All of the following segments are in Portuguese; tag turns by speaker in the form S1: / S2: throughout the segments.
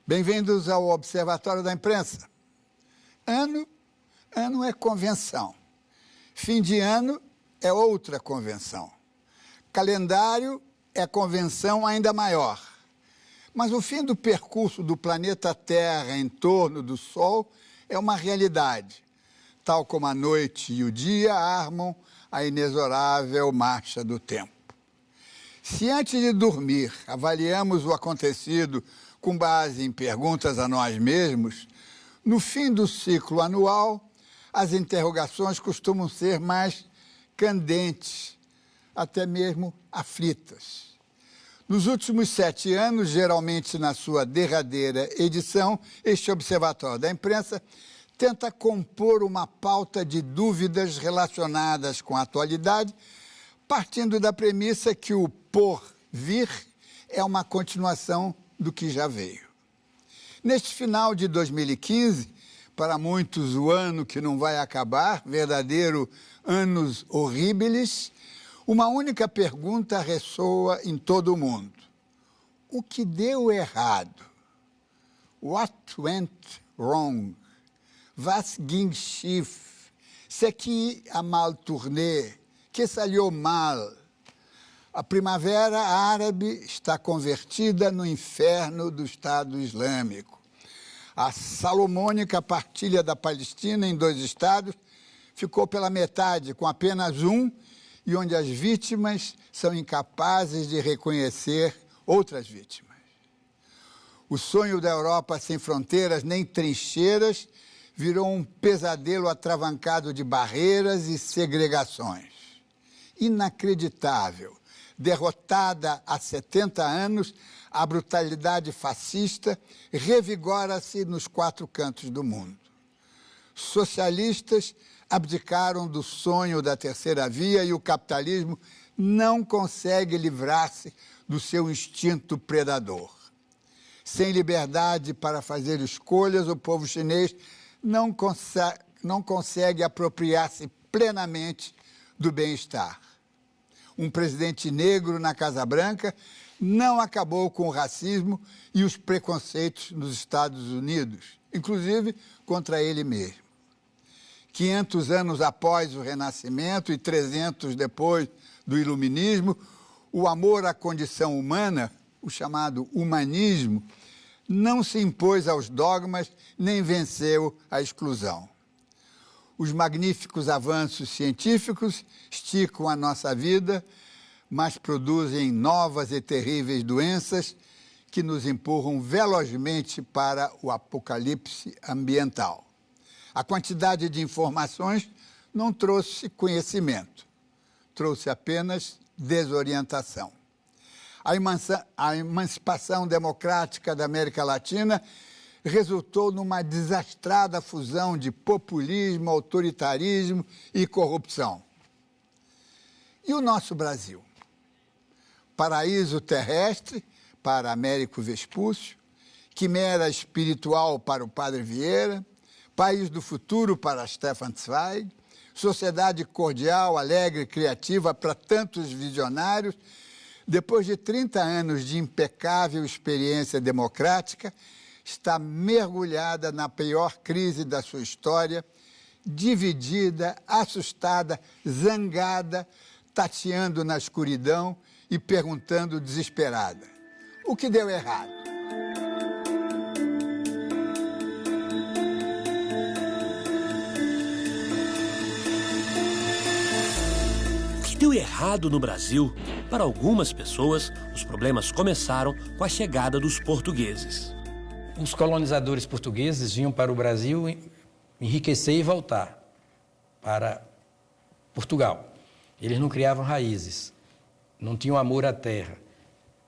S1: Bem-vindos ao Observatório da Imprensa. Ano é convenção. Fim de ano é outra convenção. Calendário é convenção ainda maior. Mas o fim do percurso do planeta Terra em torno do Sol é uma realidade, tal como a noite e o dia armam a inexorável marcha do tempo. Se antes de dormir avaliamos o acontecido com base em perguntas a nós mesmos, no fim do ciclo anual, as interrogações costumam ser mais candentes, até mesmo aflitas. Nos últimos 7 anos, geralmente na sua derradeira edição, este Observatório da Imprensa tenta compor uma pauta de dúvidas relacionadas com a atualidade, partindo da premissa que o porvir é uma continuação do que já veio. Neste final de 2015, para muitos o ano que não vai acabar, verdadeiro annus horribilis, uma única pergunta ressoa em todo o mundo. O que deu errado? What went wrong? Was ging schief? Ce qui a mal tourné? Que salió mal? A primavera árabe está convertida no inferno do Estado Islâmico. A salomônica partilha da Palestina em 2 estados ficou pela metade, com apenas um, e onde as vítimas são incapazes de reconhecer outras vítimas. O sonho da Europa sem fronteiras nem trincheiras virou um pesadelo atravancado de barreiras e segregações. Inacreditável. Derrotada há 70 anos, a brutalidade fascista revigora-se nos 4 cantos do mundo. Socialistas abdicaram do sonho da terceira via e o capitalismo não consegue livrar-se do seu instinto predador. Sem liberdade para fazer escolhas, o povo chinês não consegue apropriar-se plenamente do bem-estar. Um presidente negro na Casa Branca não acabou com o racismo e os preconceitos nos Estados Unidos, inclusive contra ele mesmo. 500 anos após o Renascimento e 300 depois do Iluminismo, o amor à condição humana, o chamado humanismo, não se impôs aos dogmas nem venceu a exclusão. Os magníficos avanços científicos esticam a nossa vida, mas produzem novas e terríveis doenças que nos empurram velozmente para o apocalipse ambiental. A quantidade de informações não trouxe conhecimento, trouxe apenas desorientação. A emancipação democrática da América Latina resultou numa desastrada fusão de populismo, autoritarismo e corrupção. E o nosso Brasil? Paraíso terrestre para Américo Vespúcio, quimera espiritual para o Padre Vieira, país do futuro para Stefan Zweig, sociedade cordial, alegre e criativa para tantos visionários. Depois de 30 anos de impecável experiência democrática, está mergulhada na pior crise da sua história, dividida, assustada, zangada, tateando na escuridão e perguntando desesperada: o que deu errado?
S2: O que deu errado no Brasil? Para algumas pessoas, os problemas começaram com a chegada dos portugueses.
S3: Os colonizadores portugueses vinham para o Brasil enriquecer e voltar para Portugal. Eles não criavam raízes, não tinham amor à terra,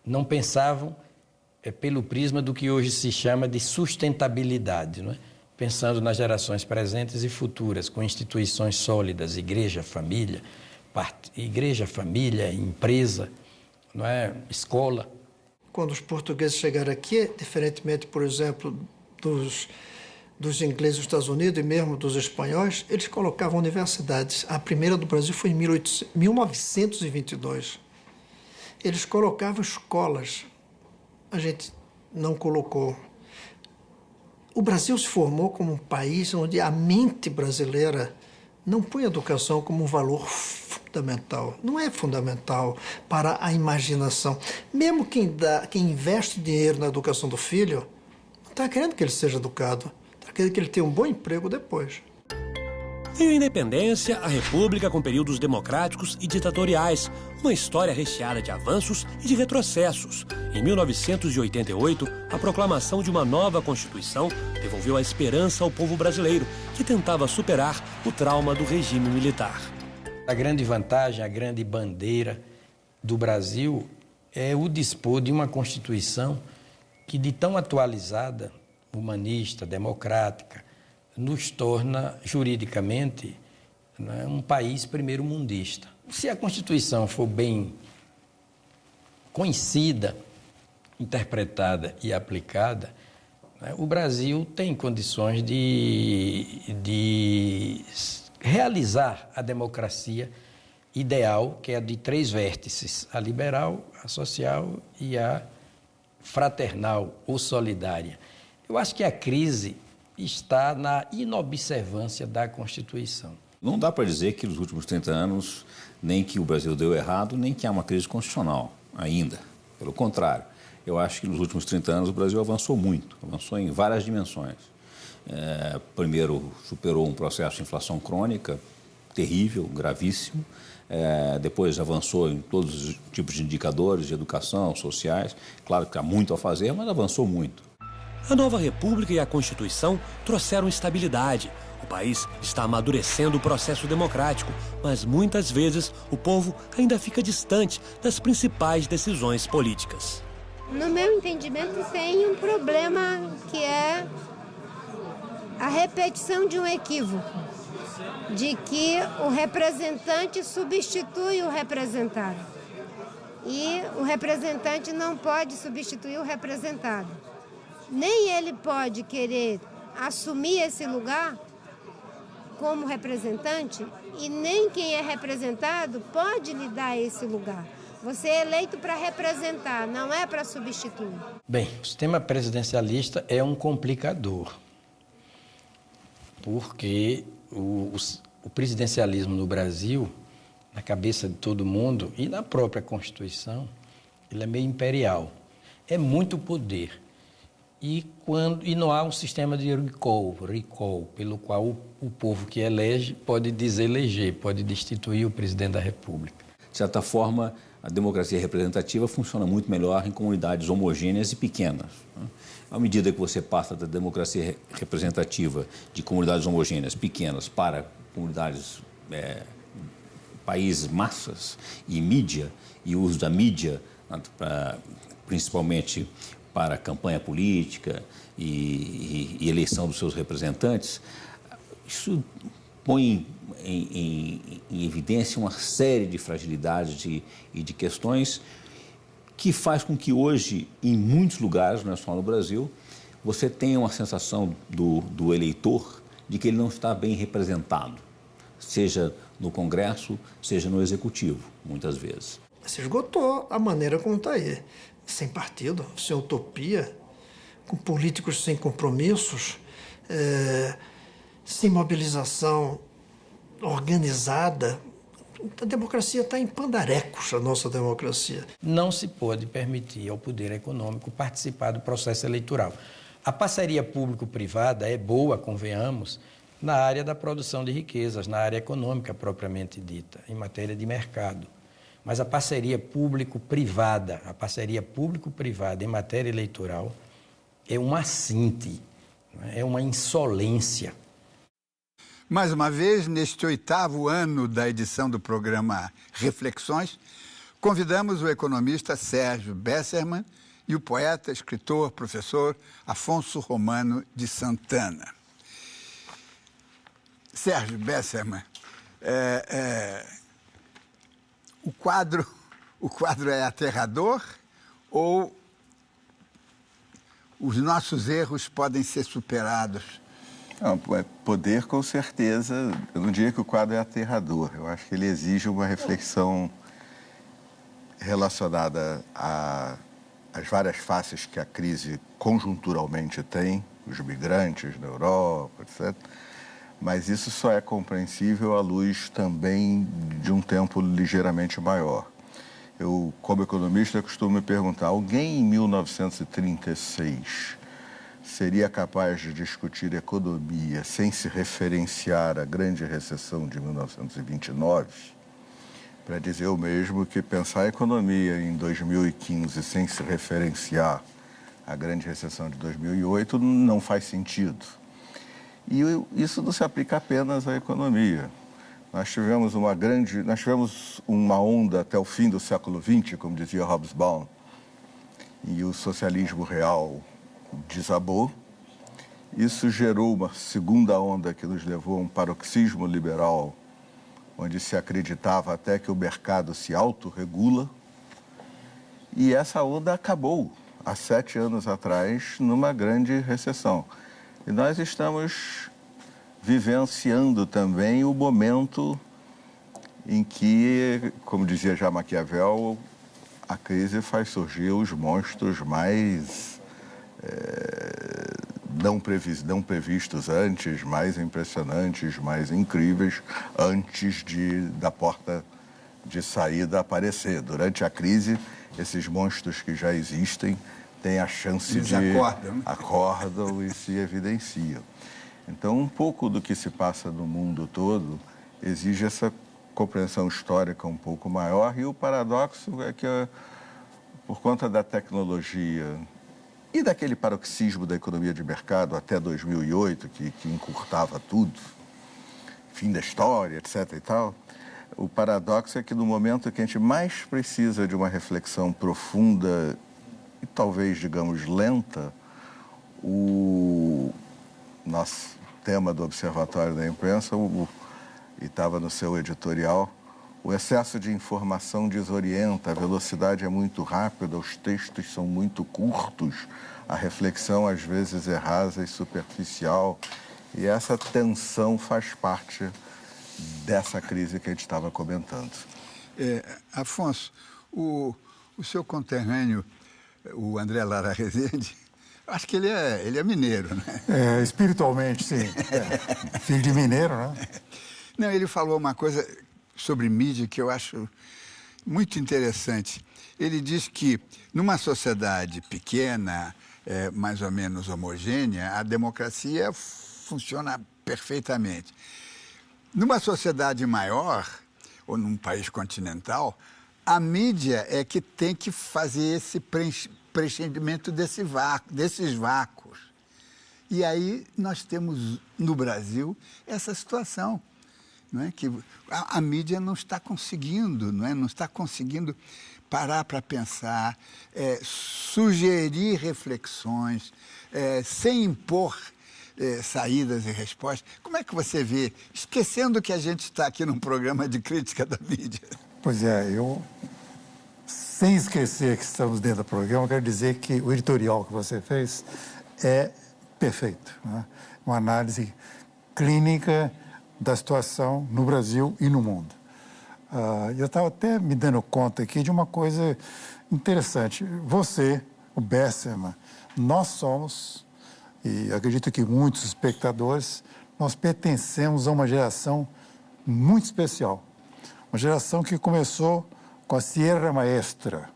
S3: não pensavam pelo prisma do que hoje se chama de sustentabilidade, não é? Pensando nas gerações presentes e futuras, com instituições sólidas, igreja, família, empresa, não é? Escola.
S4: Quando os portugueses chegaram aqui, diferentemente, por exemplo, dos ingleses dos Estados Unidos e mesmo dos espanhóis, eles colocavam universidades. A primeira do Brasil foi em 1922. Eles colocavam escolas. A gente não colocou. O Brasil se formou como um país onde a mente brasileira não põe a educação como um valor fundamental. Não é fundamental para a imaginação. Mesmo quem investe dinheiro na educação do filho, não está querendo que ele seja educado, está querendo que ele tenha um bom emprego depois.
S2: Veio a independência, a república com períodos democráticos e ditatoriais, uma história recheada de avanços e de retrocessos. Em 1988, a proclamação de uma nova Constituição devolveu a esperança ao povo brasileiro, que tentava superar o trauma do regime militar.
S3: A grande vantagem, a grande bandeira do Brasil é o dispor de uma Constituição que, de tão atualizada, humanista, democrática, nos torna juridicamente, né, um país primeiro-mundista. Se a Constituição for bem conhecida, interpretada e aplicada, né, o Brasil tem condições de realizar a democracia ideal, que é a de 3 vértices: a liberal, a social e a fraternal ou solidária. Eu acho que a crise está na inobservância da Constituição.
S5: Não dá para dizer que nos últimos 30 anos nem que o Brasil deu errado, nem que há uma crise constitucional ainda. Pelo contrário, eu acho que nos últimos 30 anos o Brasil avançou muito, avançou em várias dimensões. Primeiro, superou um processo de inflação crônica terrível, gravíssimo. Depois avançou em todos os tipos de indicadores de educação, sociais. Claro que há muito a fazer, mas avançou muito.
S2: A nova República e a Constituição trouxeram estabilidade. O país está amadurecendo o processo democrático, mas muitas vezes o povo ainda fica distante das principais decisões políticas.
S6: No meu entendimento, tem um problema que é a repetição de um equívoco, de que o representante substitui o representado. E o representante não pode substituir o representado. Nem ele pode querer assumir esse lugar como representante e nem quem é representado pode lhe dar esse lugar. Você é eleito para representar, não é para substituir.
S3: Bem, o sistema presidencialista é um complicador, porque o presidencialismo no Brasil, na cabeça de todo mundo e na própria Constituição, ele é meio imperial. É muito poder. E não há um sistema de recall, pelo qual o povo que elege pode deseleger, pode destituir o presidente da República.
S5: De certa forma, a democracia representativa funciona muito melhor em comunidades homogêneas e pequenas. À medida que você passa da democracia representativa de comunidades homogêneas pequenas para comunidades, países, massas e mídia, e o uso da mídia, principalmente para a campanha política e eleição dos seus representantes, isso põe em evidência uma série de fragilidades e de questões que faz com que hoje, em muitos lugares, não é só no Brasil, você tenha uma sensação do eleitor de que ele não está bem representado, seja no Congresso, seja no Executivo, muitas vezes.
S4: Se esgotou a maneira como está aí. Sem partido, sem utopia, com políticos sem compromissos, sem mobilização organizada. A democracia está em pandarecos, a nossa democracia.
S3: Não se pode permitir ao poder econômico participar do processo eleitoral. A parceria público-privada é boa, convenhamos, na área da produção de riquezas, na área econômica propriamente dita, em matéria de mercado. Mas a parceria público-privada em matéria eleitoral é um assinte, é uma insolência.
S1: Mais uma vez, neste 8º ano da edição do programa Reflexões, convidamos o economista Sérgio Bessermann e o poeta, escritor, professor Afonso Romano de Santana. Sérgio Bessermann, o quadro é aterrador ou os nossos erros podem ser superados?
S7: Não, poder, com certeza. Eu não diria que o quadro é aterrador. Eu acho que ele exige uma reflexão relacionada às várias faces que a crise conjunturalmente tem os migrantes na Europa, etc. Mas isso só é compreensível à luz também de um tempo ligeiramente maior. Eu, como economista, costumo me perguntar, alguém em 1936 seria capaz de discutir economia sem se referenciar à grande recessão de 1929? Para dizer o mesmo que pensar a economia em 2015 sem se referenciar à grande recessão de 2008 não faz sentido. E isso não se aplica apenas à economia. Nós tivemos uma onda até o fim do século XX, como dizia Hobsbawm, e o socialismo real desabou. Isso gerou uma segunda onda que nos levou a um paroxismo liberal, onde se acreditava até que o mercado se autorregula. E essa onda acabou há 7 anos atrás, numa grande recessão. E nós estamos vivenciando também o momento em que, como dizia já Maquiavel, a crise faz surgir os monstros mais não previstos antes, mais impressionantes, mais incríveis, antes da porta de saída aparecer. Durante a crise, esses monstros que já existem têm a chance acordam e se evidenciam. Então, um pouco do que se passa no mundo todo exige essa compreensão histórica um pouco maior, e o paradoxo é que, por conta da tecnologia e daquele paroxismo da economia de mercado até 2008, que encurtava tudo, fim da história, etc. e tal, o paradoxo é que no momento que a gente mais precisa de uma reflexão profunda e talvez, digamos, lenta, o nosso tema do Observatório da Imprensa, e estava no seu editorial, o excesso de informação desorienta, a velocidade é muito rápida, os textos são muito curtos, a reflexão às vezes é rasa e superficial, e essa tensão faz parte dessa crise que a gente estava comentando.
S1: Afonso, o seu conterrâneo, o André Lara Rezende, acho que ele é mineiro, né?
S8: Espiritualmente, sim. Filho de mineiro, né?
S1: Não, ele falou uma coisa sobre mídia que eu acho muito interessante. Ele diz que numa sociedade pequena, mais ou menos homogênea, a democracia funciona perfeitamente. Numa sociedade maior, ou num país continental, a mídia é que tem que fazer esse preenchimento desses vácuos. E aí nós temos no Brasil essa situação, não é? Que a mídia não está conseguindo, não está conseguindo parar para pensar, sugerir reflexões, sem impor saídas e respostas. Como é que você vê, esquecendo que a gente está aqui num programa de crítica da mídia?
S8: Pois é, sem esquecer que estamos dentro do programa, quero dizer que o editorial que você fez é perfeito, né? Uma análise clínica da situação no Brasil e no mundo. Eu estava até me dando conta aqui de uma coisa interessante. Você, o Besserman, nós somos, e acredito que muitos espectadores, nós pertencemos a uma geração muito especial. Uma geração que começou com a Sierra Maestra,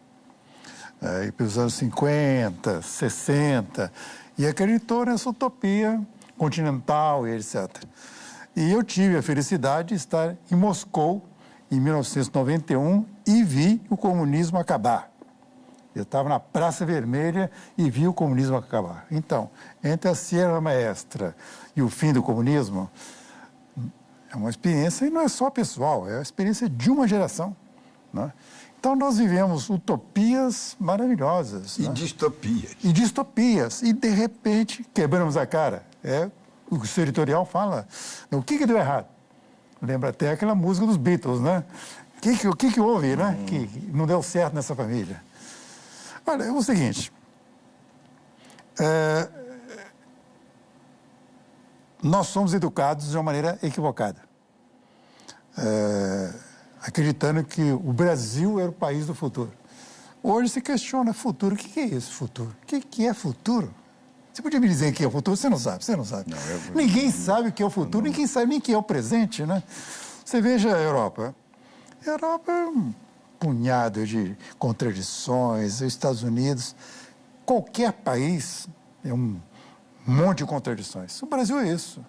S8: pelos anos 50, 60, e acreditou nessa utopia continental e etc. E eu tive a felicidade de estar em Moscou em 1991 e vi o comunismo acabar. Eu estava na Praça Vermelha e vi o comunismo acabar. Então, entre a Sierra Maestra e o fim do comunismo, é uma experiência, e não é só pessoal, é a experiência de uma geração, né? Então, nós vivemos utopias maravilhosas.
S1: E
S8: né?
S1: distopias.
S8: E distopias. E, de repente, quebramos a cara. O que o seu editorial fala. O que deu errado? Lembra até aquela música dos Beatles, né? O que houve, né? Que não deu certo nessa família. Olha, é o seguinte. Nós somos educados de uma maneira equivocada. Acreditando que o Brasil era o país do futuro. Hoje se questiona futuro. O que é isso, futuro? O que é futuro? Você podia me dizer o que é o futuro? Você não sabe, você não sabe. Ninguém sabe o que é o futuro, ninguém sabe nem o que é o presente, né? Você veja a Europa. A Europa é um punhado de contradições, os Estados Unidos, qualquer país é um monte de contradições. O Brasil é isso.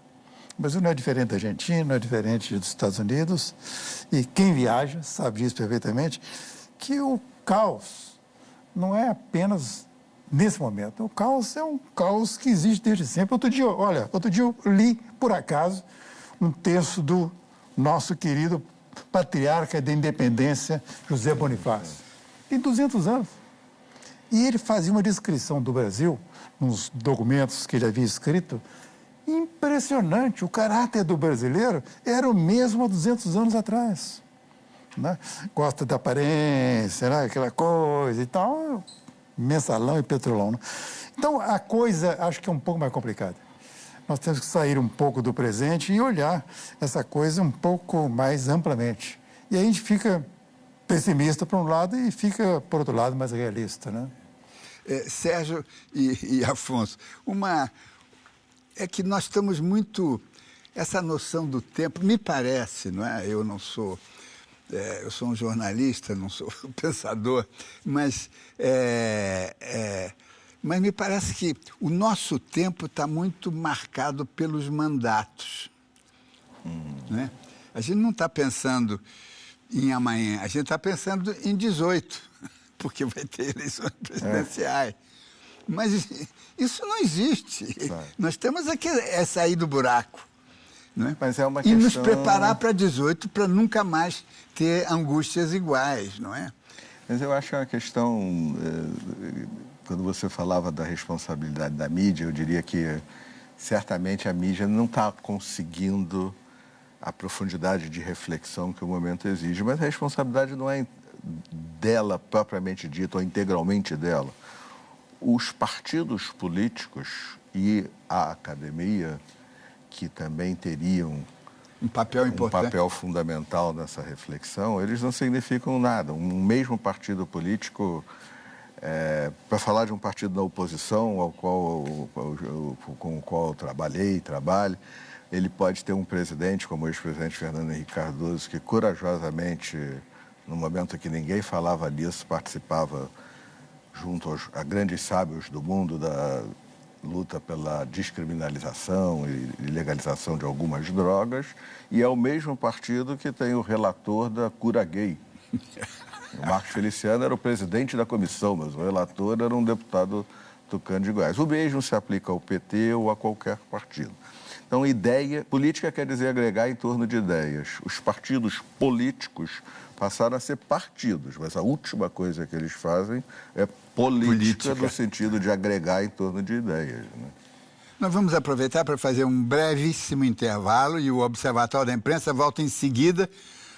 S8: O Brasil não é diferente da Argentina, não é diferente dos Estados Unidos. E quem viaja sabe disso perfeitamente, que o caos não é apenas nesse momento. O caos é um caos que existe desde sempre. Outro dia eu li, por acaso, um texto do nosso querido patriarca da independência, José Bonifácio. Tem 200 anos. E ele fazia uma descrição do Brasil, nos documentos que ele havia escrito, impressionante. O caráter do brasileiro era o mesmo há 200 anos atrás. Né? Gosta da aparência, né? Aquela coisa e tal, mensalão e petrolão. Né? Então, a coisa acho que é um pouco mais complicada. Nós temos que sair um pouco do presente e olhar essa coisa um pouco mais amplamente. E aí a gente fica pessimista por um lado e fica, por outro lado, mais realista, né?
S1: Sérgio e Afonso, é que nós estamos muito... Essa noção do tempo, me parece, não é? Eu não sou... eu sou um jornalista, não sou um pensador, mas me parece que o nosso tempo está muito marcado pelos mandatos. Né? A gente não está pensando em amanhã, a gente está pensando em 18, porque vai ter eleições presidenciais. Mas isso não existe. Nós temos que sair do buraco. Né?
S7: Mas é uma
S1: e
S7: questão...
S1: nos preparar para 18 para nunca mais ter angústias iguais, não é?
S7: Mas eu acho uma questão... Quando você falava da responsabilidade da mídia, eu diria que certamente a mídia não está conseguindo a profundidade de reflexão que o momento exige, mas a responsabilidade não é dela propriamente dita ou integralmente dela. Os partidos políticos e a academia, que também teriam
S1: um papel
S7: fundamental nessa reflexão, eles não significam nada. Um mesmo partido político, para falar de um partido da oposição com o qual eu trabalho, ele pode ter um presidente, como o ex-presidente Fernando Henrique Cardoso, que corajosamente, no momento que ninguém falava disso, participava junto a grandes sábios do mundo da luta pela descriminalização e legalização de algumas drogas, e é o mesmo partido que tem o relator da cura gay. O Marcos Feliciano era o presidente da comissão, mas o relator era um deputado tucano de Goiás. O mesmo se aplica ao PT ou a qualquer partido. Então, política quer dizer agregar em torno de ideias. Os partidos políticos passaram a ser partidos, mas a última coisa que eles fazem é política. No sentido de agregar em torno de ideias. Né?
S1: Nós vamos aproveitar para fazer um brevíssimo intervalo e o Observatório da Imprensa volta em seguida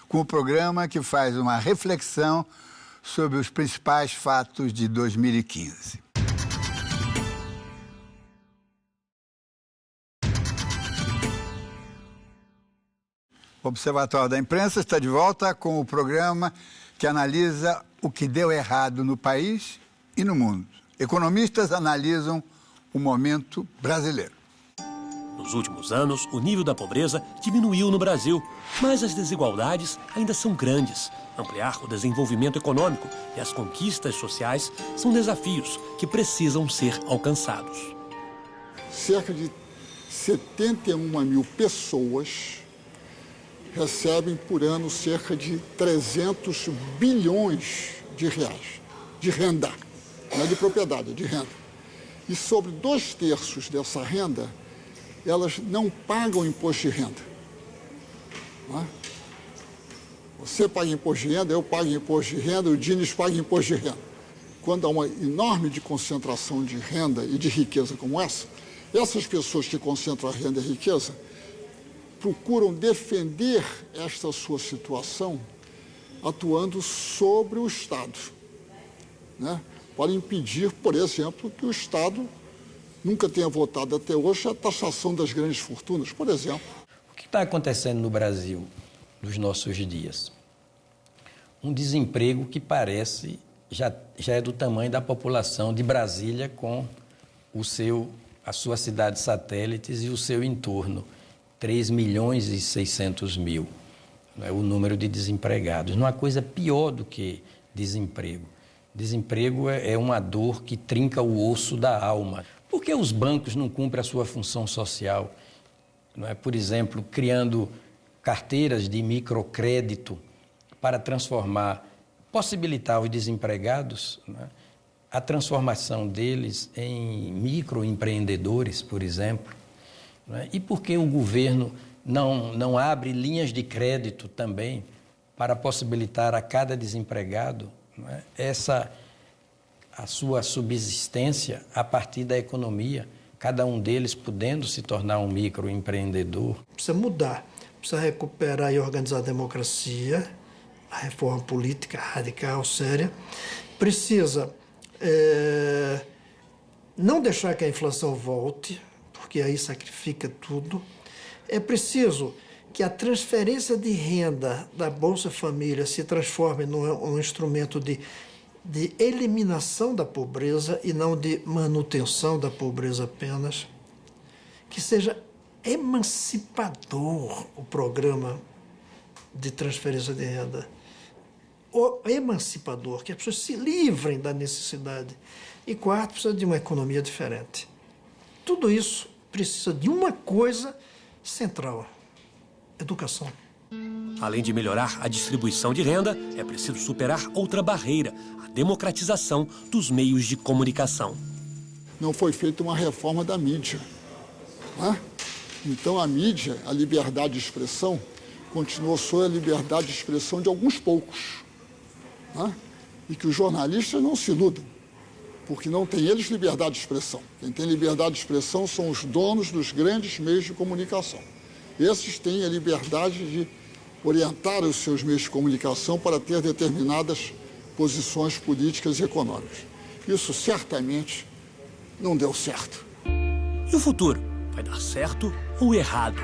S1: com o programa que faz uma reflexão sobre os principais fatos de 2015. O Observatório da Imprensa está de volta com o programa que analisa o que deu errado no país e no mundo. Economistas analisam o momento brasileiro.
S2: Nos últimos anos, o nível da pobreza diminuiu no Brasil, mas as desigualdades ainda são grandes. Ampliar o desenvolvimento econômico e as conquistas sociais são desafios que precisam ser alcançados.
S9: Cerca de 71 mil pessoas recebem por ano cerca de 300 bilhões de reais de renda, não é de propriedade, é de renda. E sobre 2/3 dessa renda, elas não pagam imposto de renda. Não é? Você paga imposto de renda, eu pago imposto de renda, o Dines paga imposto de renda. Quando há uma enorme concentração de renda e de riqueza como essa, essas pessoas que concentram a renda e a riqueza procuram defender esta sua situação atuando sobre o Estado, né? Para impedir, por exemplo, que o Estado nunca tenha votado até hoje a taxação das grandes fortunas, por exemplo.
S3: O que está acontecendo no Brasil nos nossos dias? Um desemprego que parece já é do tamanho da população de Brasília com o seu as suas cidades satélites e o seu entorno. 3.600.000, é o número de desempregados. Não há coisa pior do que desemprego. Desemprego é uma dor que trinca o osso da alma. Por que os bancos não cumprem a sua função social? Não é? Por exemplo, criando carteiras de microcrédito para possibilitar aos desempregados, não é, a transformação deles em microempreendedores, por exemplo. Não é? E por que o governo não abre linhas de crédito também para possibilitar a cada desempregado, não é, a sua subsistência a partir da economia, cada um deles podendo se tornar um microempreendedor?
S4: Precisa mudar, precisa recuperar e organizar a democracia, a reforma política radical, séria. Precisa não deixar que a inflação volte, porque aí sacrifica tudo. É preciso que a transferência de renda da Bolsa Família se transforme num instrumento de eliminação da pobreza e não de manutenção da pobreza apenas. Que seja emancipador o programa de transferência de renda. O emancipador, que as pessoas se livrem da necessidade. E quarto, precisa de uma economia diferente. Tudo isso precisa de uma coisa central: educação.
S2: Além de melhorar a distribuição de renda, é preciso superar outra barreira, a democratização dos meios de comunicação.
S9: Não foi feita uma reforma da mídia. Né? Então a mídia, a liberdade de expressão, continuou só a liberdade de expressão de alguns poucos. Né? E que os jornalistas não se iludam, porque não tem eles liberdade de expressão. Quem tem liberdade de expressão são os donos dos grandes meios de comunicação. Esses têm a liberdade de orientar os seus meios de comunicação para ter determinadas posições políticas e econômicas. Isso certamente não deu certo.
S2: E o futuro? Vai dar certo ou errado?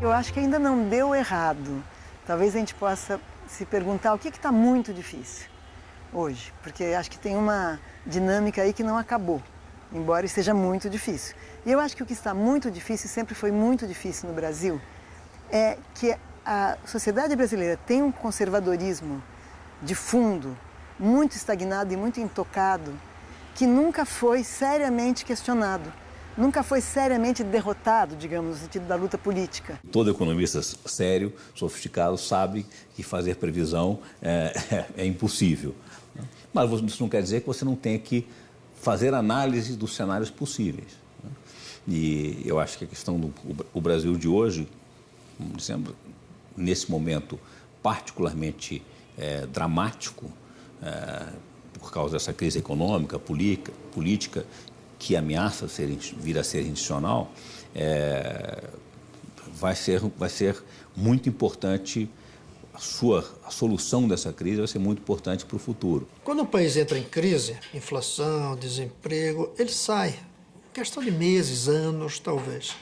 S10: Eu acho que ainda não deu errado. Talvez a gente possa se perguntar o que está muito difícil hoje, porque acho que tem uma dinâmica aí que não acabou, embora esteja muito difícil. E eu acho que o que está muito difícil, sempre foi muito difícil no Brasil, é que a sociedade brasileira tem um conservadorismo de fundo, muito estagnado e muito intocado, que nunca foi seriamente questionado. Nunca foi seriamente derrotado, digamos, no sentido da luta política.
S5: Todo economista sério, sofisticado, sabe que fazer previsão é impossível. Mas isso não quer dizer que você não tenha que fazer análise dos cenários possíveis. E eu acho que a questão do Brasil de hoje, dizendo, nesse momento particularmente dramático, por causa dessa crise econômica, política, que ameaça vir a ser institucional, vai ser muito importante, a solução dessa crise vai ser muito importante para o futuro.
S4: Quando o país entra em crise, inflação, desemprego, ele sai. Questão de meses, anos, talvez.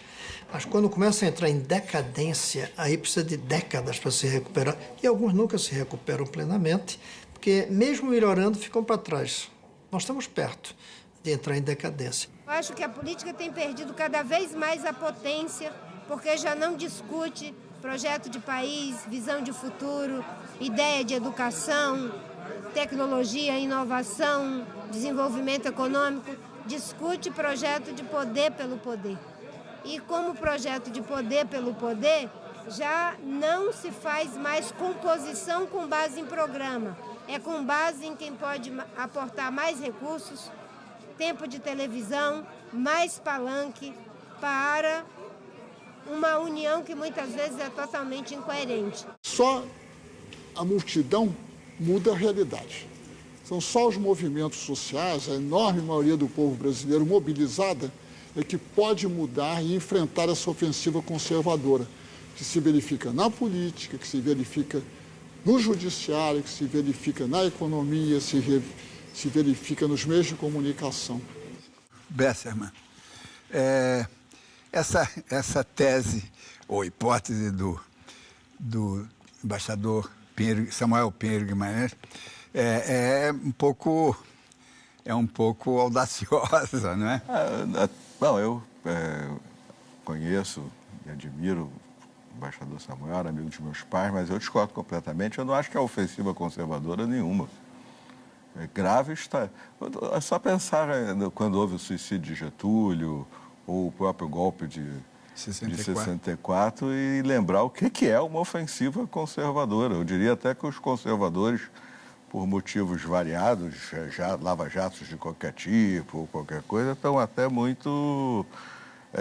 S4: Mas quando começa a entrar em decadência, aí precisa de décadas para se recuperar. E alguns nunca se recuperam plenamente, porque mesmo melhorando, ficam para trás. Nós estamos perto de entrar em decadência.
S6: Eu acho que a política tem perdido cada vez mais a potência, porque já não discute projeto de país, visão de futuro, ideia de educação, tecnologia, inovação, desenvolvimento econômico. Discute projeto de poder pelo poder. E como projeto de poder pelo poder, já não se faz mais composição com base em programa. É com base em quem pode aportar mais recursos, tempo de televisão, mais palanque para uma união que muitas vezes é totalmente incoerente.
S9: Só a multidão muda a realidade. São só os movimentos sociais, a enorme maioria do povo brasileiro mobilizada, é que pode mudar e enfrentar essa ofensiva conservadora, que se verifica na política, que se verifica no judiciário, que se verifica na economia, se verifica nos meios de comunicação.
S1: Bessermann, essa tese ou hipótese do embaixador Samuel Pinheiro Guimarães é um pouco audaciosa, não é?
S7: Bom, eu conheço e admiro o embaixador Samuel, era amigo dos meus pais, mas eu discordo completamente. Eu não acho que é ofensiva conservadora nenhuma. É grave está. É só pensar quando houve o suicídio de Getúlio ou o próprio golpe de 64 e lembrar o que é uma ofensiva conservadora. Eu diria até que os conservadores, por motivos variados, lava-jatos de qualquer tipo ou qualquer coisa, estão até muito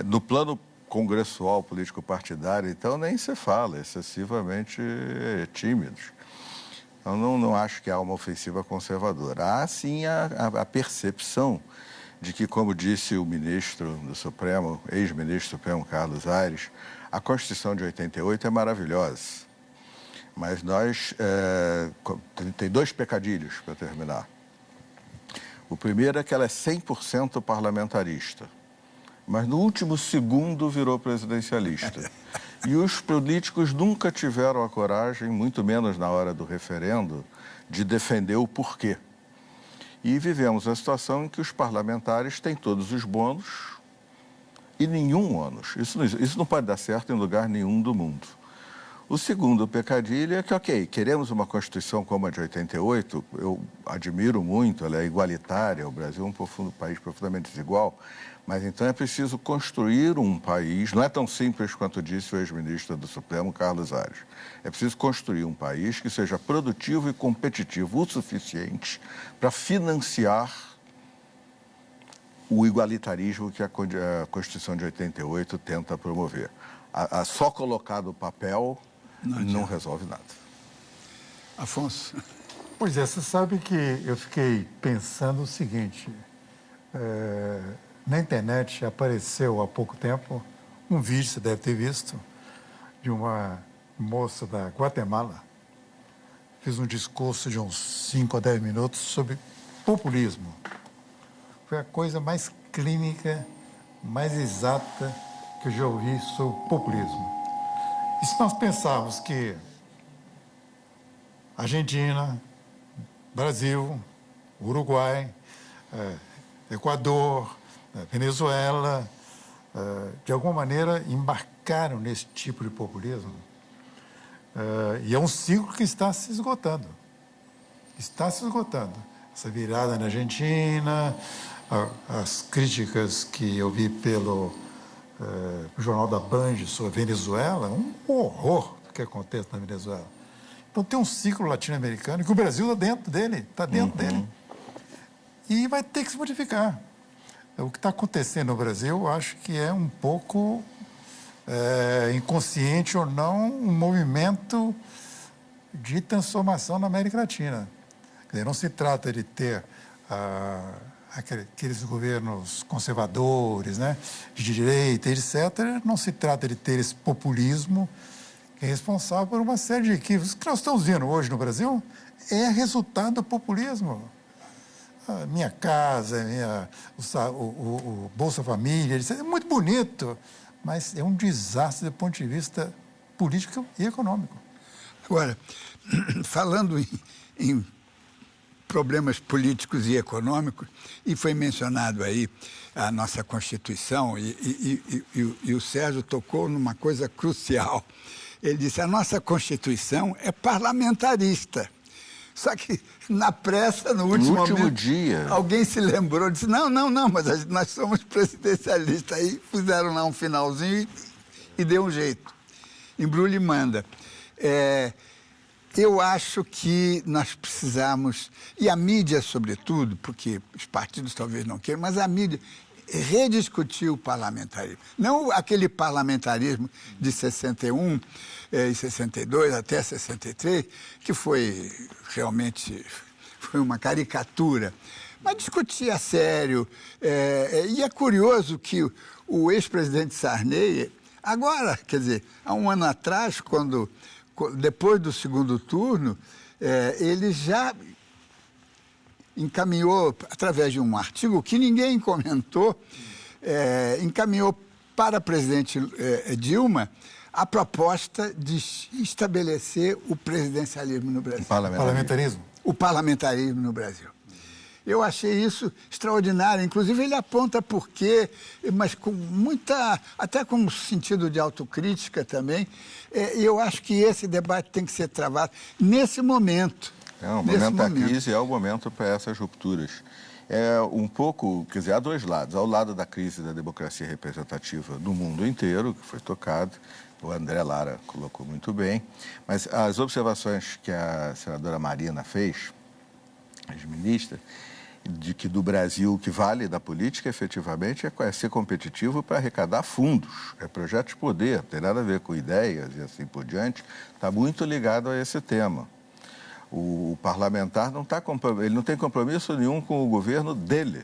S7: no plano congressual, político-partidário, então nem se fala, excessivamente tímidos. Então, não acho que há uma ofensiva conservadora. Há, sim, a percepção de que, como disse o ministro do Supremo, ex-ministro do Supremo, Carlos Aires, a Constituição de 88 é maravilhosa. Mas nós... tem dois pecadilhos para terminar. O primeiro é que ela é 100% parlamentarista. Mas no último segundo virou presidencialista. E os políticos nunca tiveram a coragem, muito menos na hora do referendo, de defender o porquê. E vivemos a situação em que os parlamentares têm todos os bônus e nenhum ônus. Isso não pode dar certo em lugar nenhum do mundo. O segundo pecadilho é que, ok, queremos uma Constituição como a de 88, eu admiro muito, ela é igualitária, o Brasil é um país profundamente desigual, mas então é preciso construir um país, não é tão simples quanto disse o ex-ministro do Supremo, Carlos Aires. É preciso construir um país que seja produtivo e competitivo o suficiente para financiar o igualitarismo que a Constituição de 88 tenta promover. Só colocar no papel não resolve nada.
S1: Afonso?
S8: Pois é, você sabe que eu fiquei pensando o seguinte... Na internet apareceu há pouco tempo um vídeo, você deve ter visto, de uma moça da Guatemala. Fez um discurso de uns 5 a 10 minutos sobre populismo. Foi a coisa mais clínica, mais exata que eu já ouvi sobre populismo. E se nós pensarmos que Argentina, Brasil, Uruguai, Equador, Venezuela, de alguma maneira, embarcaram nesse tipo de populismo. E é um ciclo que está se esgotando. Está se esgotando. Essa virada na Argentina, as críticas que eu vi pelo Jornal da Band sobre a Venezuela, um horror do que acontece na Venezuela. Então tem um ciclo latino-americano que o Brasil está dentro dele, E vai ter que se modificar. O que está acontecendo no Brasil, eu acho que é um pouco inconsciente ou não, um movimento de transformação na América Latina. Quer dizer, não se trata de ter aqueles governos conservadores, né, de direita, etc. Não se trata de ter esse populismo que é responsável por uma série de equívocos. O que nós estamos vendo hoje no Brasil é resultado do populismo. Minha Casa, o Bolsa Família, é muito bonito, mas é um desastre do ponto de vista político e econômico.
S1: Agora, falando em problemas políticos e econômicos, e foi mencionado aí a nossa Constituição, e o Sérgio tocou numa coisa crucial. Ele disse, a nossa Constituição é parlamentarista. Só que, na pressa, no último
S7: dia,
S1: alguém se lembrou, disse, não, mas nós somos presidencialistas. Aí fizeram lá um finalzinho e deu um jeito. Embrulha e manda. Eu acho que nós precisamos, e a mídia sobretudo, porque os partidos talvez não queiram, mas a mídia rediscutir o parlamentarismo. Não aquele parlamentarismo de 61 e 62 até 63, que foi realmente uma caricatura, mas discutir a sério. E é curioso que o ex-presidente Sarney, agora, quer dizer, há um ano atrás, depois do segundo turno, ele já encaminhou, através de um artigo que ninguém comentou, encaminhou para a presidente Dilma a proposta de estabelecer o presidencialismo no Brasil.
S8: Parlamentarismo?
S1: O parlamentarismo no Brasil. Eu achei isso extraordinário. Inclusive, ele aponta por quê, mas com muita... até com um sentido de autocrítica também. E eu acho que esse debate tem que ser travado nesse momento.
S7: O momento da crise é o momento para essas rupturas. É um pouco, quer dizer, há dois lados. Ao lado da crise da democracia representativa no mundo inteiro, que foi tocado, o André Lara colocou muito bem, mas as observações que a senadora Marina fez, ex-ministra, de que do Brasil o que vale da política efetivamente é ser competitivo para arrecadar fundos, é projeto de poder, não tem nada a ver com ideias e assim por diante, está muito ligado a esse tema. O parlamentar ele não tem compromisso nenhum com o governo dele.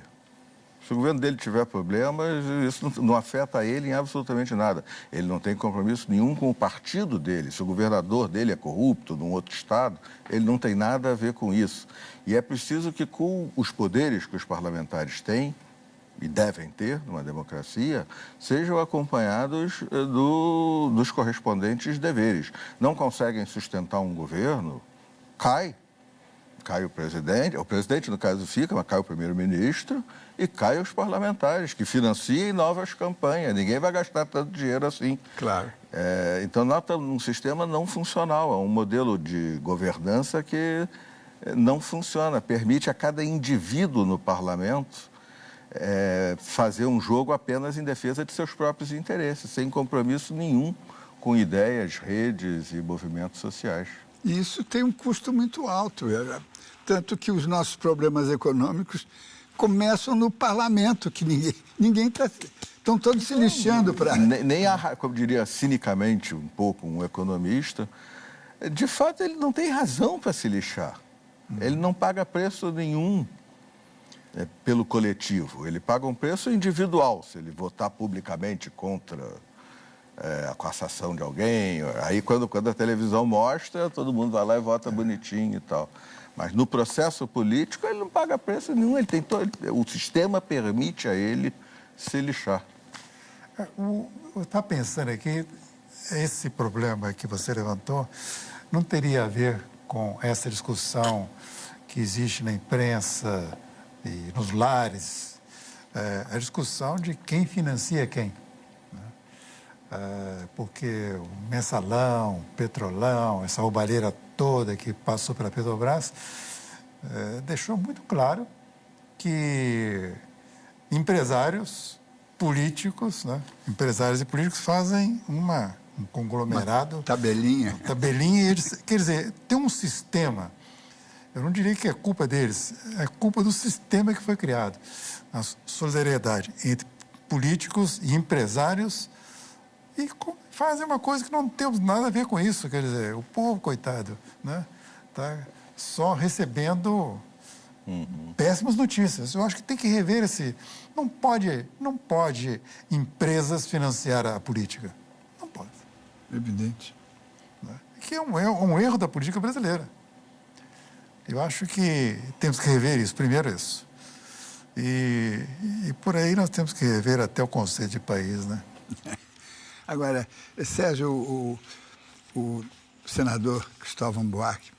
S7: Se o governo dele tiver problemas, isso não afeta ele em absolutamente nada. Ele não tem compromisso nenhum com o partido dele. Se o governador dele é corrupto num outro estado, ele não tem nada a ver com isso. E é preciso que, com os poderes que os parlamentares têm, e devem ter numa democracia, sejam acompanhados dos correspondentes deveres. Não conseguem sustentar um governo, cai o presidente no caso fica, mas cai o primeiro-ministro e cai os parlamentares, que financiem novas campanhas. Ninguém vai gastar tanto dinheiro assim.
S1: Claro.
S7: Então, nós estamos num sistema não funcional, é um modelo de governança que não funciona, permite a cada indivíduo no parlamento fazer um jogo apenas em defesa de seus próprios interesses, sem compromisso nenhum com ideias, redes e movimentos sociais.
S1: E isso tem um custo muito alto, tanto que os nossos problemas econômicos começam no parlamento, que ninguém está... Estão todos se lixando para...
S7: Como diria cinicamente um pouco um economista, de fato ele não tem razão para se lixar. Ele não paga preço nenhum pelo coletivo, ele paga um preço individual, se ele votar publicamente contra... a cassação de alguém, aí quando a televisão mostra, todo mundo vai lá e vota bonitinho e tal. Mas no processo político ele não paga preço nenhum, o sistema permite a ele se lixar.
S8: Eu estava pensando aqui, esse problema que você levantou não teria a ver com essa discussão que existe na imprensa e nos lares, a discussão de quem financia quem. Porque o mensalão, o petrolão, essa roubalheira toda que passou pela Petrobras, deixou muito claro que empresários políticos, empresários e políticos fazem um conglomerado...
S1: Tabelinha.
S8: Tabelinha, quer dizer, tem um sistema, eu não diria que é culpa deles, é culpa do sistema que foi criado. A solidariedade entre políticos e empresários e fazem uma coisa que não temos nada a ver com isso, quer dizer, o povo, coitado, tá só recebendo péssimas notícias. Eu acho que tem que rever esse... Não pode empresas financiar a política. Não pode.
S1: Evidente.
S8: Que é um erro da política brasileira. Eu acho que temos que rever isso, primeiro isso. E por aí nós temos que rever até o conceito de país, né?
S1: Agora, Sérgio, o senador Cristóvão Buarque,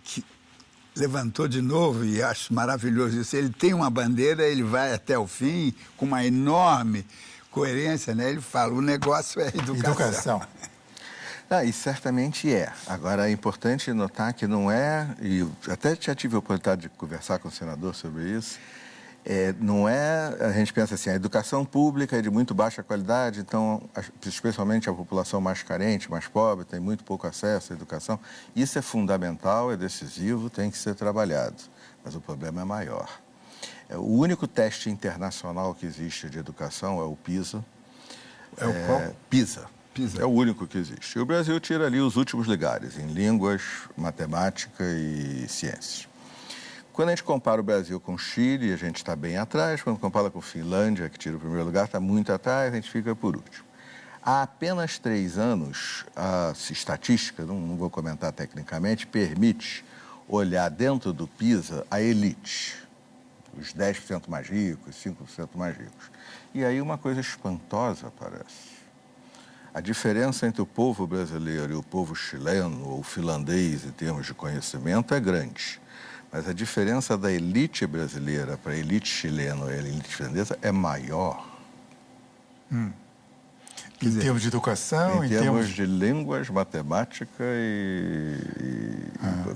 S1: que levantou de novo, e acho maravilhoso isso, ele tem uma bandeira, ele vai até o fim, com uma enorme coerência, né? Ele fala, o negócio é educação.
S7: E certamente é. Agora, é importante notar que não é, e até já tive a oportunidade de conversar com o senador sobre isso, não é, a gente pensa assim, a educação pública é de muito baixa qualidade, então, especialmente a população mais carente, mais pobre, tem muito pouco acesso à educação. Isso é fundamental, é decisivo, tem que ser trabalhado, mas o problema é maior. O único teste internacional que existe de educação é o PISA.
S1: É o qual?
S7: PISA. É o único que existe. E o Brasil tira ali os últimos lugares, em línguas, matemática e ciências. Quando a gente compara o Brasil com o Chile, a gente está bem atrás. Quando compara com a Finlândia, que tira o primeiro lugar, está muito atrás, a gente fica por último. Há apenas 3 anos, a estatística, não vou comentar tecnicamente, permite olhar dentro do PISA a elite, os 10% mais ricos, 5% mais ricos. E aí uma coisa espantosa aparece. A diferença entre o povo brasileiro e o povo chileno ou finlandês em termos de conhecimento é grande. Mas a diferença da elite brasileira para a elite chilena e a elite finlandesa é maior.
S8: Em termos de educação?
S7: Em termos de línguas, matemática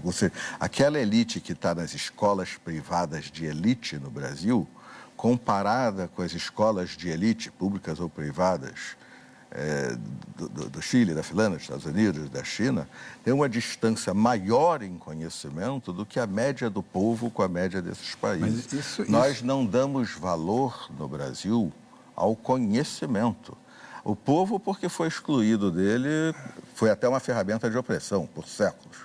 S7: ou seja, aquela elite que está nas escolas privadas de elite no Brasil, comparada com as escolas de elite, públicas ou privadas, do Chile, da Finlândia, dos Estados Unidos, da China, tem uma distância maior em conhecimento do que a média do povo com a média desses países. Nós não damos valor no Brasil ao conhecimento. O povo, porque foi excluído dele, foi até uma ferramenta de opressão por séculos.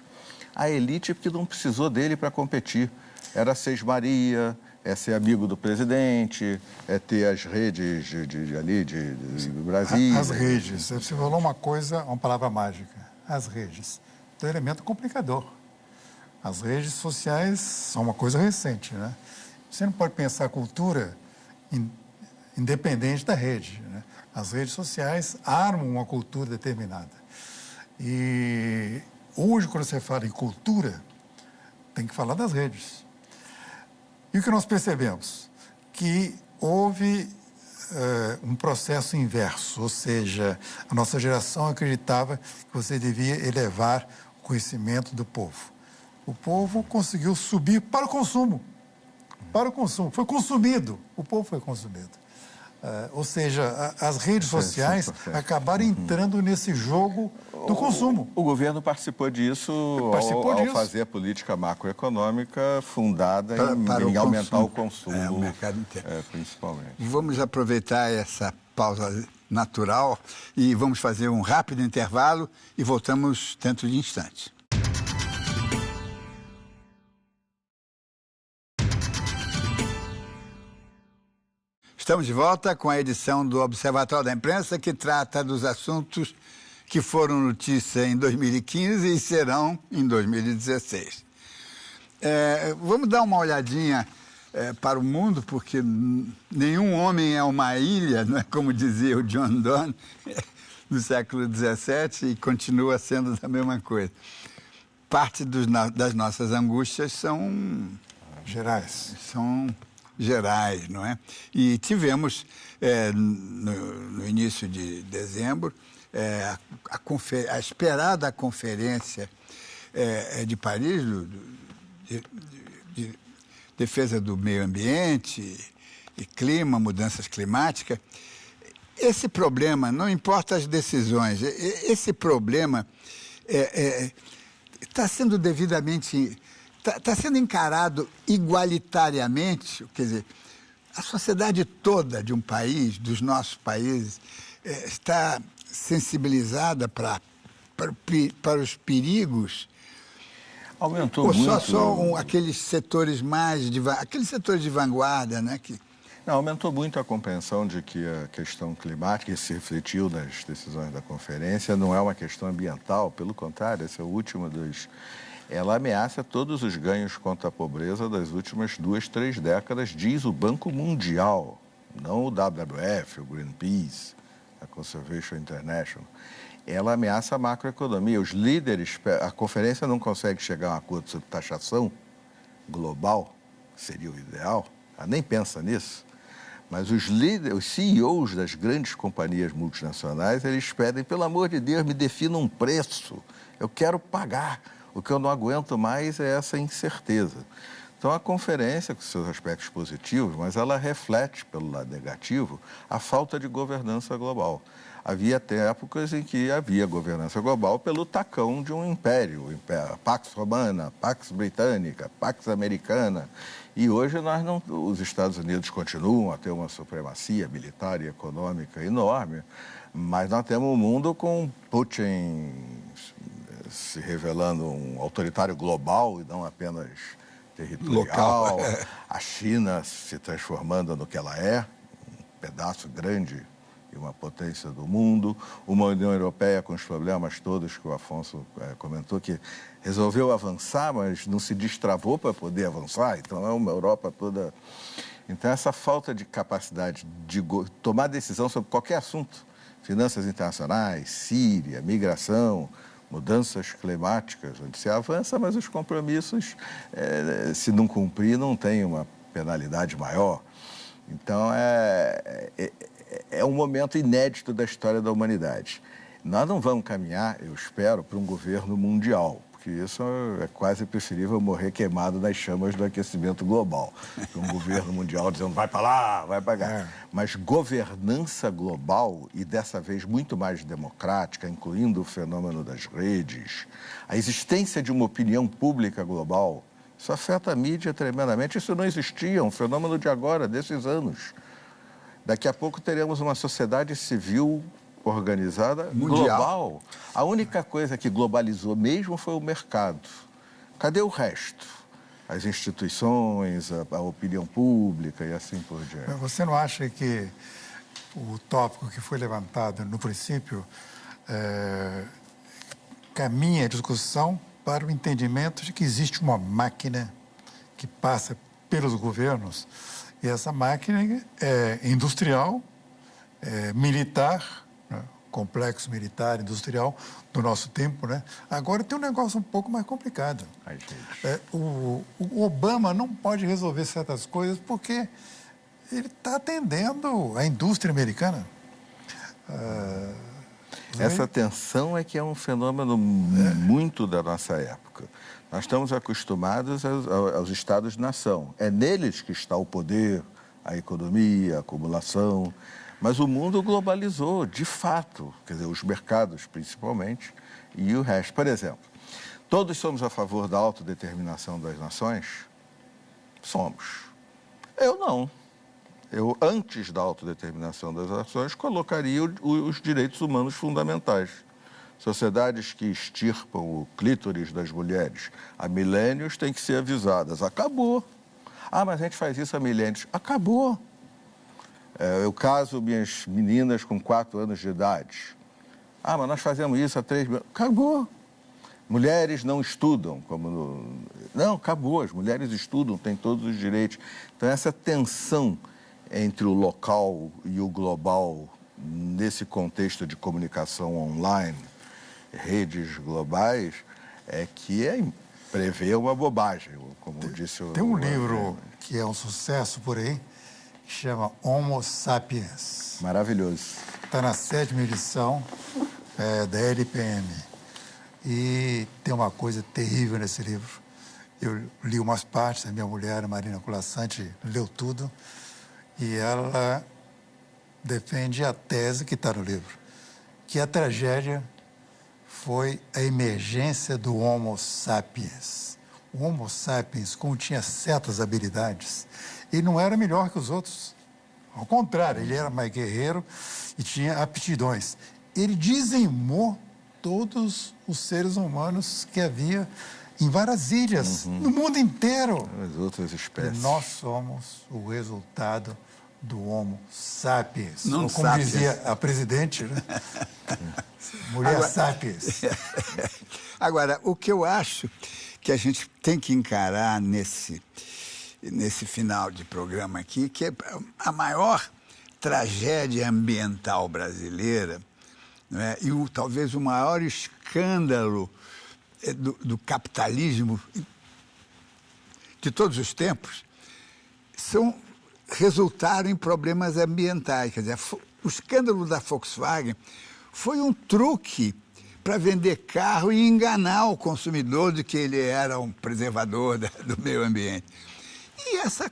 S7: A elite, porque não precisou dele para competir. Era Sesmaria, é ser amigo do presidente, é ter as redes de Brasília.
S8: As redes. Você falou uma coisa, uma palavra mágica. As redes. É um elemento complicador. As redes sociais são uma coisa recente, né? Você não pode pensar a cultura independente da rede, né? As redes sociais armam uma cultura determinada. E hoje, quando você fala em cultura, tem que falar das redes. E o que nós percebemos? Que houve um processo inverso, ou seja, a nossa geração acreditava que você devia elevar o conhecimento do povo. O povo conseguiu subir para o consumo. Para o consumo. Foi consumido. O povo foi consumido. Ou seja, as redes sociais acabaram entrando nesse jogo do consumo.
S7: O governo participou disso ao fazer a política macroeconômica fundada em aumentar o consumo,
S1: o mercado inteiro.
S7: Principalmente.
S1: Vamos aproveitar essa pausa natural e vamos fazer um rápido intervalo e voltamos dentro de instantes. Estamos de volta com a edição do Observatório da Imprensa, que trata dos assuntos que foram notícia em 2015 e serão em 2016. Vamos dar uma olhadinha para o mundo, porque nenhum homem é uma ilha, não é como dizia o John Donne, no século XVII, e continua sendo a mesma coisa. Parte das nossas angústias são
S8: gerais.
S1: Gerais, não é? E tivemos, no início de dezembro, a esperada conferência de Paris, de defesa do meio ambiente e clima, mudanças climáticas. Esse problema, não importa as decisões, esse problema está sendo devidamente... Está sendo encarado igualitariamente, quer dizer, a sociedade toda de um país, dos nossos países, está sensibilizada para os perigos.
S7: Aumentou
S1: ou
S7: muito.
S1: Só aqueles setores de vanguarda, né?
S7: Não, aumentou muito a compreensão de que a questão climática, isso se refletiu nas decisões da conferência, não é uma questão ambiental, pelo contrário, esse é o último dos... Ela ameaça todos os ganhos contra a pobreza das últimas 2, 3 décadas, diz o Banco Mundial, não o WWF, o Greenpeace, a Conservation International. Ela ameaça a macroeconomia. Os líderes, a conferência não consegue chegar a um acordo sobre taxação global, que seria o ideal, ela nem pensa nisso. Mas os CEOs das grandes companhias multinacionais, eles pedem, pelo amor de Deus, me defina um preço, eu quero pagar. O que eu não aguento mais é essa incerteza. Então, a conferência, com seus aspectos positivos, mas ela reflete, pelo lado negativo, a falta de governança global. Havia até épocas em que havia governança global pelo tacão de um império, Pax Romana, Pax Britânica, Pax Americana. E hoje os Estados Unidos continuam a ter uma supremacia militar e econômica enorme, mas nós temos um mundo com Putin se revelando um autoritário global e não apenas territorial, local. A China se transformando no que ela é, um pedaço grande e uma potência do mundo, uma União Europeia com os problemas todos que o Afonso comentou, que resolveu avançar, mas não se destravou para poder avançar, então é uma Europa toda... Então essa falta de capacidade de tomar decisão sobre qualquer assunto finanças internacionais, Síria, migração, mudanças climáticas, onde se avança, mas os compromissos, se não cumprir, não tem uma penalidade maior. Então, é um momento inédito da história da humanidade. Nós não vamos caminhar, eu espero, para um governo mundial, porque isso é quase preferível morrer queimado nas chamas do aquecimento global. Um governo mundial dizendo, vai para lá, vai para cá. Mas governança global, e dessa vez muito mais democrática, incluindo o fenômeno das redes, a existência de uma opinião pública global, isso afeta a mídia tremendamente. Isso não existia, é um fenômeno de agora, desses anos. Daqui a pouco teremos uma sociedade civil organizada mundial. Global. A única coisa que globalizou mesmo foi o mercado. Cadê o resto? As instituições, a opinião pública e assim por diante.
S8: Você não acha que o tópico que foi levantado no princípio caminha a discussão para o entendimento de que existe uma máquina que passa pelos governos e essa máquina é industrial, militar, né? Complexo militar, industrial do nosso tempo, né? Agora tem um negócio um pouco mais complicado. O Obama não pode resolver certas coisas porque ele está atendendo a indústria americana.
S7: Essa tensão é que é um fenômeno muito da nossa época. Nós estamos acostumados aos Estados-nação. É neles que está o poder, a economia, a acumulação. Mas o mundo globalizou, de fato. Quer dizer, os mercados, principalmente, e o resto. Por exemplo, todos somos a favor da autodeterminação das nações? Somos. Eu não. Eu, antes da autodeterminação das nações, colocaria os direitos humanos fundamentais. Sociedades que extirpam o clítoris das mulheres há milênios têm que ser avisadas. Acabou. Ah, mas a gente faz isso há milênios. Acabou. Eu caso minhas meninas com 4 anos de idade. Ah, mas nós fazemos isso há 3 mil... Acabou. Mulheres não estudam. Não, acabou. As mulheres estudam, têm todos os direitos. Então, essa tensão entre o local e o global, nesse contexto de comunicação online, redes globais, prevê uma bobagem, como disse o...
S8: Tem um livro que é um sucesso por aí, que chama Homo Sapiens.
S7: Maravilhoso.
S8: Está na 7ª edição da LPM. E tem uma coisa terrível nesse livro. Eu li umas partes, a minha mulher, a Marina Colassante, leu tudo. E ela defende a tese que está no livro, que a tragédia foi a emergência do Homo sapiens. O Homo sapiens, como tinha certas habilidades, ele não era melhor que os outros. Ao contrário, ele era mais guerreiro e tinha aptidões. Ele dizimou todos os seres humanos que havia em várias ilhas, no mundo inteiro.
S7: As outras espécies.
S8: E nós somos o resultado do Homo sapiens.
S1: Não
S8: ou como
S1: sapiens.
S8: dizia a presidente, né? Mulher sapiens.
S1: Agora, o que eu acho que a gente tem que encarar nesse final de programa aqui, que é a maior tragédia ambiental brasileira, não é? E talvez o maior escândalo do capitalismo de todos os tempos, resultaram em problemas ambientais. Quer dizer, o escândalo da Volkswagen foi um truque para vender carro e enganar o consumidor de que ele era um preservador do meio ambiente. E essa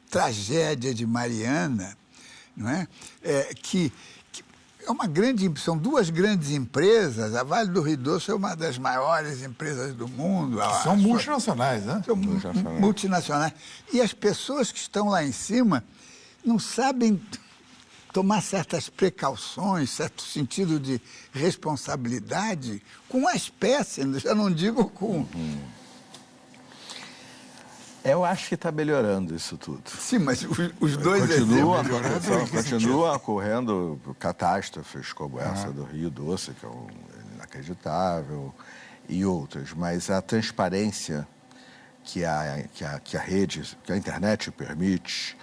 S1: tragédia de Mariana, não é? Que é uma são 2 grandes empresas. A Vale do Rio Doce é uma das maiores empresas do mundo.
S8: São multinacionais, né?
S1: São multinacionais. E as pessoas que estão lá em cima não sabem tomar certas precauções, certo sentido de responsabilidade com a espécie, já não digo com...
S7: Eu acho que está melhorando isso tudo.
S1: Sim, mas os dois
S7: Continua ocorrendo catástrofes como essa do Rio Doce, que é inacreditável, e outras. Mas a transparência que a rede, que a internet permite,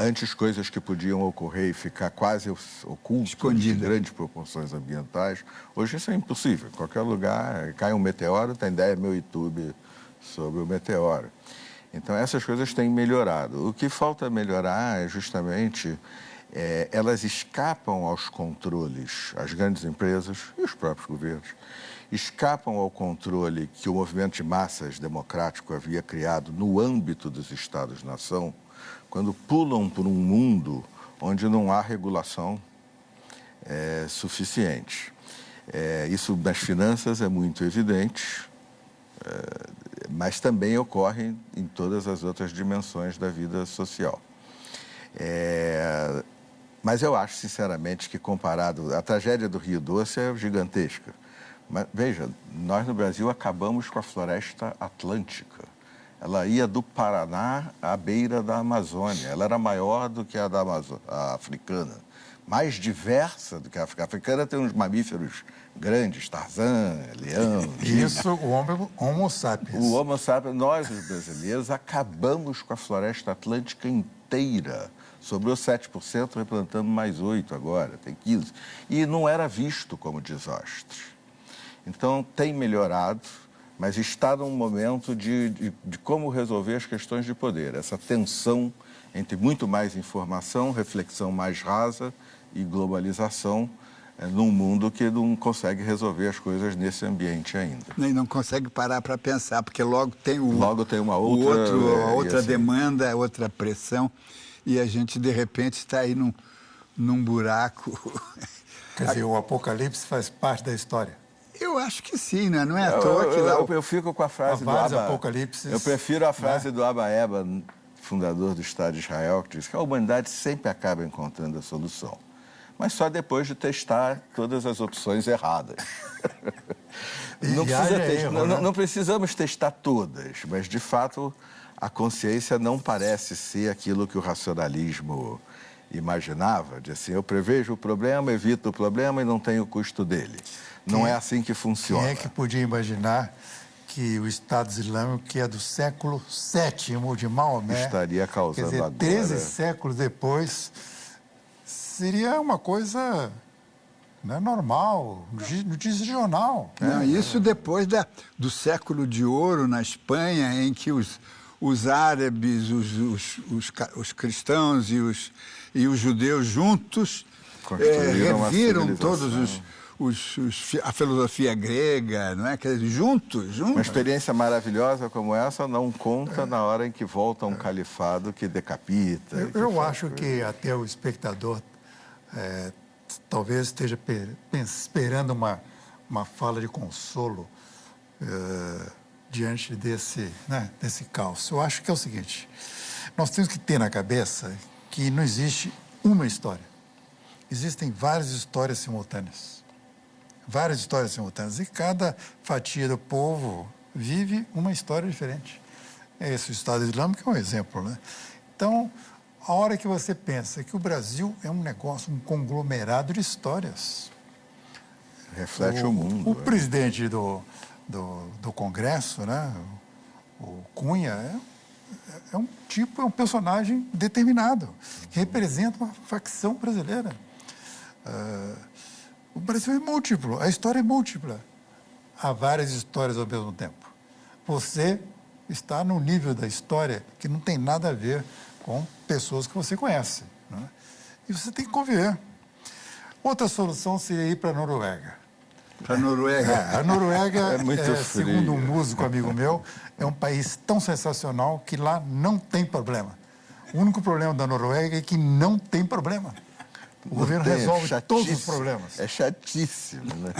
S7: Antes, coisas que podiam ocorrer e ficar quase ocultas, de grandes proporções ambientais, hoje isso é impossível. Em qualquer lugar, cai um meteoro, tem 10 mil YouTube sobre o meteoro. Então, essas coisas têm melhorado. O que falta melhorar é justamente, elas escapam aos controles, as grandes empresas e os próprios governos, escapam ao controle que o movimento de massas democrático havia criado no âmbito dos Estados-nação, quando pulam por um mundo onde não há regulação suficiente. Isso nas finanças é muito evidente, mas também ocorre em todas as outras dimensões da vida social. Mas eu acho, sinceramente, que comparado... A tragédia do Rio Doce é gigantesca. Mas, veja, nós no Brasil acabamos com a floresta atlântica. Ela ia do Paraná à beira da Amazônia. Ela era maior do que a da a africana. Mais diversa do que a africana. A africana tem uns mamíferos grandes, Tarzan, leão...
S8: Isso, o Homo sapiens.
S7: O Homo sapiens, nós, os brasileiros, acabamos com a floresta atlântica inteira. Sobrou 7%, replantando mais 8% agora, tem 15%. E não era visto como desastre. Então, tem melhorado, mas está num momento de como resolver as questões de poder. Essa tensão entre muito mais informação, reflexão mais rasa e globalização num mundo que não consegue resolver as coisas nesse ambiente ainda.
S1: E não consegue parar para pensar, porque logo tem
S7: uma outra
S1: demanda, outra pressão, e a gente, de repente, está aí num buraco.
S8: Quer dizer, o apocalipse faz parte da história.
S1: Eu acho que sim, né? Não é à toa que lá...
S7: Eu fico com a frase do
S8: apocalipses.
S7: Eu prefiro a frase do Abba Eba, fundador do Estado de Israel, que diz que a humanidade sempre acaba encontrando a solução, mas só depois de testar todas as opções erradas. Não precisamos testar todas, mas, de fato, a consciência não parece ser aquilo que o racionalismo imaginava, de assim, eu prevejo o problema, evito o problema e não tenho o custo dele. Não é assim que funciona.
S8: Quem é que podia imaginar que o Estado Islâmico, que é do século VII de Maomé,
S7: estaria causando agora...
S8: 13 séculos depois, seria uma coisa normal, notícia jornal.
S1: Não, isso depois do século de ouro na Espanha, em que os árabes, os cristãos e os judeus juntos reviram todos a filosofia grega, não é? Juntos.
S7: Uma experiência maravilhosa como essa não conta na hora em que volta um califado que decapita.
S8: Eu acho que até o espectador talvez esteja esperando uma fala de consolo diante desse caos. Eu acho que é o seguinte, nós temos que ter na cabeça que não existe uma história. Existem várias histórias simultâneas. E cada fatia do povo vive uma história diferente. Esse Estado Islâmico é um exemplo, né? Então, a hora que você pensa que o Brasil é um negócio, um conglomerado de histórias.
S7: Reflete o mundo.
S8: O presidente do Congresso, né? O Cunha, é um personagem determinado, que representa uma facção brasileira. O Brasil é múltiplo, a história é múltipla. Há várias histórias ao mesmo tempo. Você está no nível da história que não tem nada a ver com pessoas que você conhece, né? E você tem que conviver. Outra solução seria ir para a Noruega.
S1: Para a Noruega?
S8: A Noruega,
S7: é muito frio.
S8: Segundo um músico amigo meu, é um país tão sensacional que lá não tem problema. O único problema da Noruega é que não tem problema. O governo resolve todos os problemas.
S7: É chatíssimo, né?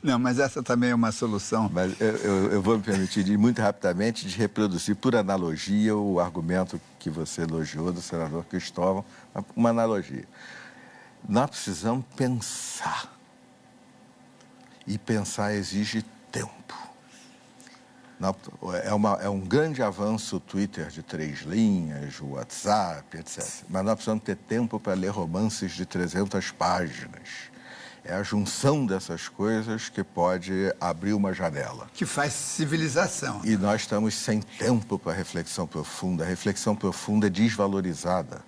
S1: Não, mas essa também é uma solução.
S7: Mas eu vou me permitir, muito rapidamente, de reproduzir, por analogia, o argumento que você elogiou do senador Cristóvão. Uma analogia. Nós precisamos pensar. E pensar exige tempo. É um grande avanço o Twitter de 3 linhas, o WhatsApp, etc. Mas nós precisamos ter tempo para ler romances de 300 páginas. É a junção dessas coisas que pode abrir uma janela.
S1: Que faz civilização.
S7: E nós estamos sem tempo para reflexão profunda. A reflexão profunda é desvalorizada.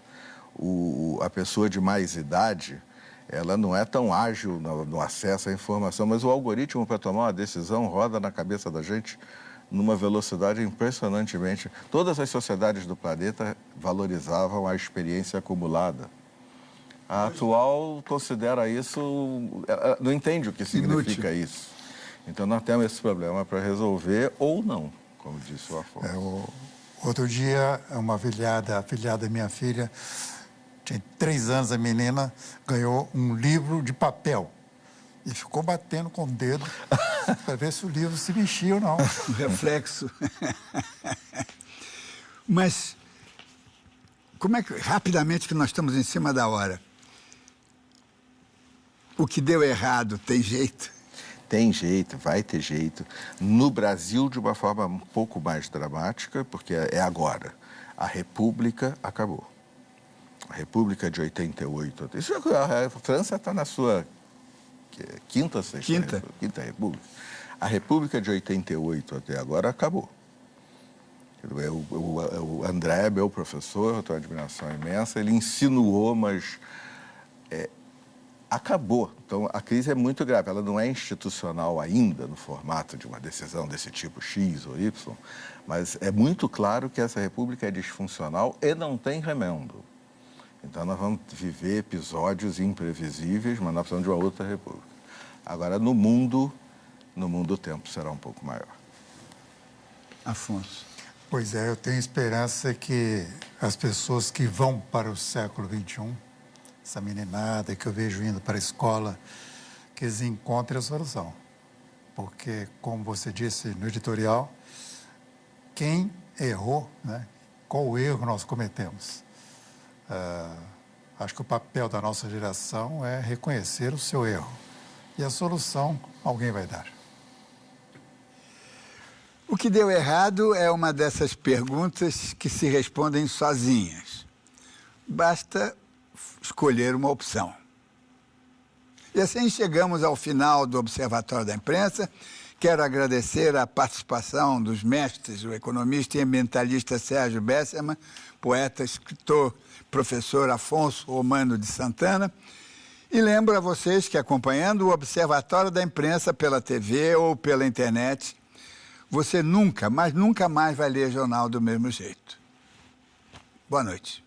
S7: a pessoa de mais idade, ela não é tão ágil no acesso à informação, mas o algoritmo para tomar uma decisão roda na cabeça da gente numa velocidade impressionantemente. Todas as sociedades do planeta valorizavam a experiência acumulada. A atual considera isso, não entende o que significa isso. Então nós temos esse problema para resolver ou não, como disse o Afonso.
S8: Outro dia, uma afilhada da minha filha, tinha 3 anos, a menina ganhou um livro de papel e ficou batendo com o dedo para ver se o livro se mexia ou não.
S1: O reflexo. Mas, como é que, rapidamente, que nós estamos em cima da hora, o que deu errado tem jeito?
S7: Tem jeito, vai ter jeito. No Brasil, de uma forma um pouco mais dramática, porque é agora. A República acabou. A República de 88. A França está na sua quinta República. A República de 88 até agora acabou. O André, meu professor, eu tenho uma admiração imensa, ele insinuou, mas acabou. Então, a crise é muito grave. Ela não é institucional ainda, no formato de uma decisão desse tipo X ou Y, mas é muito claro que essa república é disfuncional e não tem remendo. Então, nós vamos viver episódios imprevisíveis, mas nós precisamos de uma outra república. Agora, no mundo o tempo será um pouco maior.
S1: Afonso.
S8: Pois é, eu tenho esperança que as pessoas que vão para o século XXI, essa meninada que eu vejo indo para a escola, que eles encontrem a solução. Porque, como você disse no editorial, quem errou, né? Qual erro nós cometemos? Acho que o papel da nossa geração é reconhecer o seu erro. E a solução alguém vai dar.
S1: O que deu errado é uma dessas perguntas que se respondem sozinhas. Basta escolher uma opção. E assim chegamos ao final do Observatório da Imprensa. Quero agradecer a participação dos mestres, o economista e ambientalista Sérgio Bessermann, poeta, escritor, professor Afonso Romano de Santana. E lembro a vocês que, acompanhando o Observatório da Imprensa pela TV ou pela internet, você nunca, mas nunca mais vai ler jornal do mesmo jeito. Boa noite.